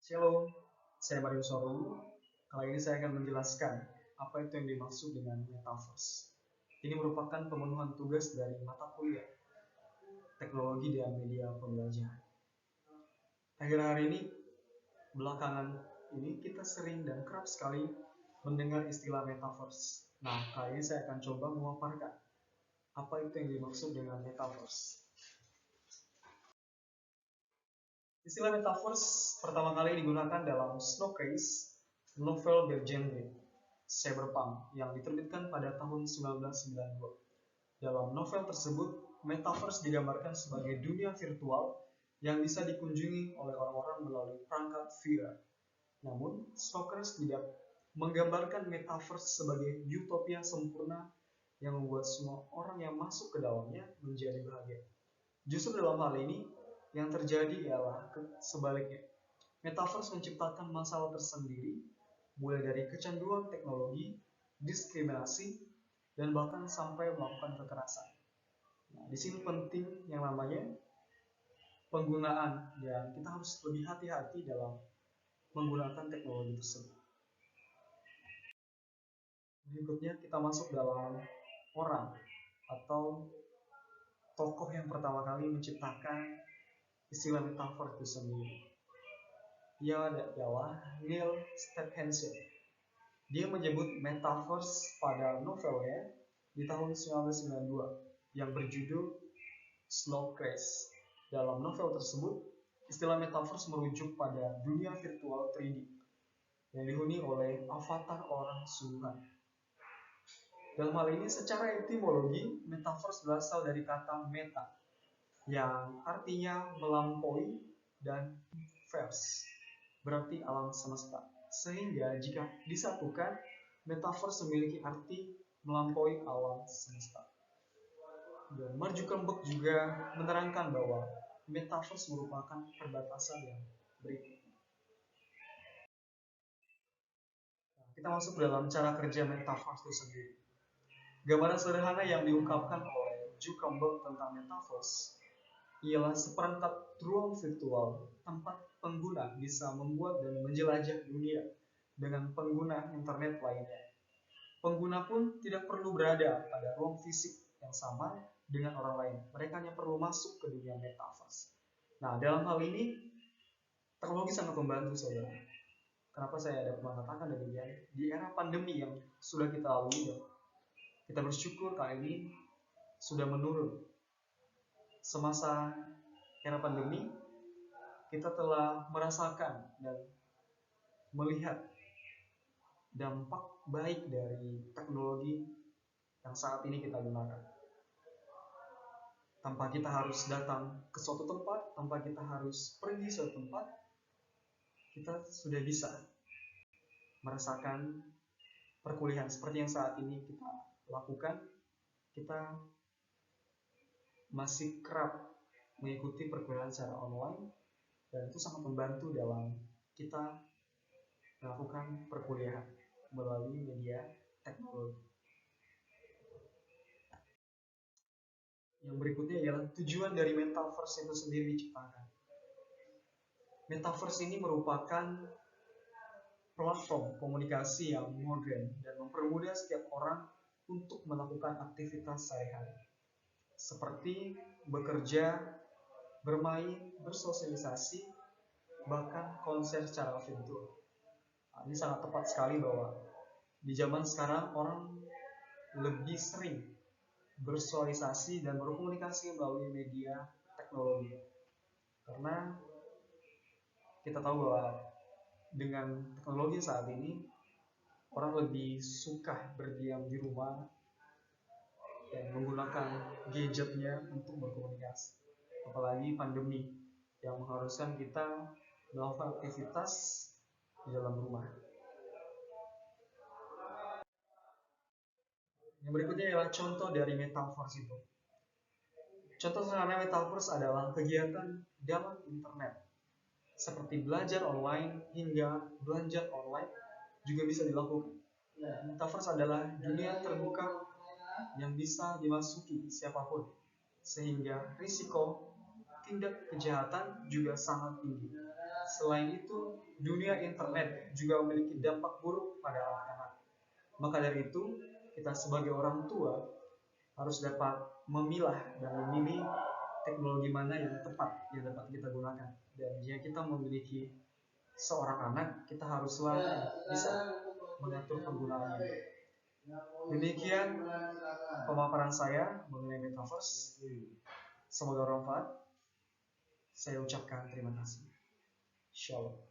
Halo, saya Mario Soru. Kali ini saya akan menjelaskan apa itu yang dimaksud dengan metaverse. Ini merupakan pemenuhan tugas dari mata kuliah teknologi dan media pembelajaran. Akhir-akhir ini, belakangan ini kita sering dan kerap sekali mendengar istilah metaverse. Nah, kali ini saya akan coba memaparkan apa itu yang dimaksud dengan metaverse. Istilah metaverse pertama kali digunakan dalam Snow Craze, novel bergenre cyberpunk yang diterbitkan pada tahun 1992. Dalam novel tersebut, metaverse digambarkan sebagai dunia virtual yang bisa dikunjungi oleh orang-orang melalui perangkat VR. Namun, Snow-Craze tidak menggambarkan metaverse sebagai utopia sempurna yang membuat semua orang yang masuk ke dalamnya menjadi bahagia. Justru dalam hal ini, yang terjadi ialah sebaliknya. Metaverse menciptakan masalah tersendiri, mulai dari kecanduan teknologi, diskriminasi, dan bahkan sampai melakukan kekerasan. Nah, di sini penting yang namanya penggunaan, dan kita harus lebih hati-hati dalam menggunakan teknologi tersebut. Berikutnya kita masuk dalam orang atau tokoh yang pertama kali menciptakan istilah metaverse itu sendiri. Dia adalah Neil Stephenson. Dia menyebut metaverse pada novelnya di tahun 1992 yang berjudul Snow Craze. Dalam novel tersebut, istilah metaverse merujuk pada dunia virtual 3D yang dihuni oleh avatar orang sungguhan. Dalam hal ini, secara etimologi, metaverse berasal dari kata meta yang artinya melampaui dan verse berarti alam semesta. Sehingga jika disatukan, metaverse memiliki arti melampaui alam semesta. Dan Mark Zuckerberg juga menerangkan bahwa metaverse merupakan perbatasan yang berikut. Kita masuk dalam cara kerja metaverse itu sendiri. Gambaran sederhana yang diungkapkan oleh Zuckerberg tentang metaverse ialah seperangkat ruang virtual tempat pengguna bisa membuat dan menjelajah dunia dengan pengguna internet lainnya. Pengguna pun tidak perlu berada pada ruang fisik yang sama dengan orang lain. Mereka hanya perlu masuk ke dunia metaverse. Nah, dalam hal ini teknologi sangat membantu saudara. Kenapa saya dapat mengatakan demikian? Di era pandemi yang sudah kita lalui, kita bersyukur kali ini sudah menurun. Semasa era pandemi, kita telah merasakan dan melihat dampak baik dari teknologi yang saat ini kita gunakan. Tanpa kita harus datang ke suatu tempat, tanpa kita harus pergi ke suatu tempat, kita sudah bisa merasakan perkuliahan seperti yang saat ini kita lakukan. Kita masih kerap mengikuti perkuliahan secara online, dan itu sangat membantu dalam kita melakukan perkuliahan melalui media teknologi. Yang berikutnya ialah tujuan dari metaverse itu sendiri diciptakan. Metaverse ini merupakan platform komunikasi yang modern dan mempermudah setiap orang untuk melakukan aktivitas sehari-hari, seperti bekerja, bermain, bersosialisasi, bahkan konser secara virtual. Ini sangat tepat sekali bahwa di zaman sekarang orang lebih sering bersosialisasi dan berkomunikasi melalui media teknologi. Karena kita tahu bahwa dengan teknologi saat ini, orang lebih suka berdiam di rumah dan menggunakan gadgetnya untuk berkomunikasi. Apalagi pandemi yang mengharuskan kita melakukan aktivitas di dalam rumah. Yang berikutnya adalah contoh dari metaverse itu. Contoh sederhana metaverse adalah kegiatan dalam internet, seperti belajar online hingga belanja online juga bisa dilakukan. Metaverse adalah dunia terbuka yang bisa dimasuki siapapun, sehingga risiko tindak kejahatan juga sangat tinggi. Selain itu, dunia internet juga memiliki dampak buruk pada anak-anak. Maka dari itu, kita sebagai orang tua harus dapat memilah dan memilih teknologi mana yang tepat yang dapat kita gunakan. Dan jika kita memiliki seorang anak, kita haruslah bisa mengatur penggunaannya. Demikian pemaparan saya mengenai metaverse. Semoga bermanfaat. Saya ucapkan terima kasih. Shalom.